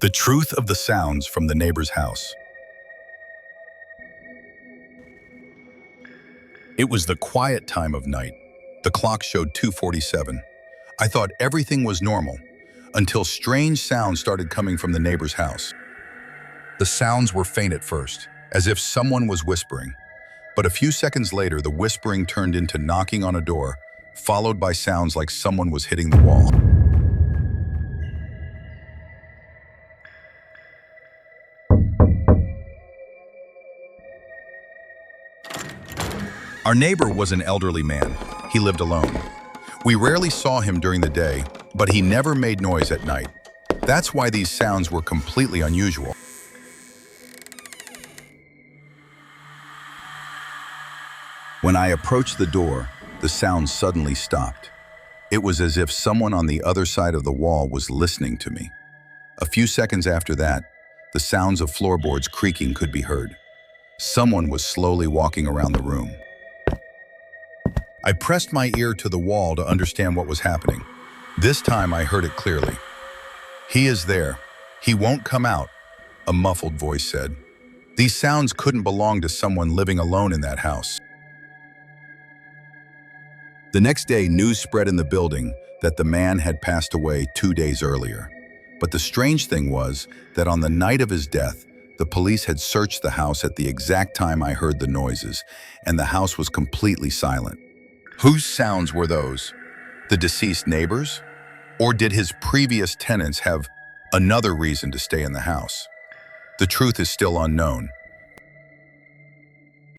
The truth of the sounds from the neighbor's house. It was the quiet time of night. The clock showed 2:47. I thought everything was normal until strange sounds started coming from the neighbor's house. The sounds were faint at first, as if someone was whispering. But a few seconds later, the whispering turned into knocking on a door, followed by sounds like someone was hitting the wall. Our neighbor was an elderly man. He lived alone. We rarely saw him during the day, but he never made noise at night. That's why these sounds were completely unusual. When I approached the door, the sound suddenly stopped. It was as if someone on the other side of the wall was listening to me. A few seconds after that, the sounds of floorboards creaking could be heard. Someone was slowly walking around the room. I pressed my ear to the wall to understand what was happening. This time I heard it clearly. "He is there. He won't come out," a muffled voice said. These sounds couldn't belong to someone living alone in that house. The next day, news spread in the building that the man had passed away 2 days earlier. But the strange thing was that on the night of his death, the police had searched the house at the exact time I heard the noises, and the house was completely silent. Whose sounds were those? The deceased neighbors? Or did his previous tenants have another reason to stay in the house? The truth is still unknown,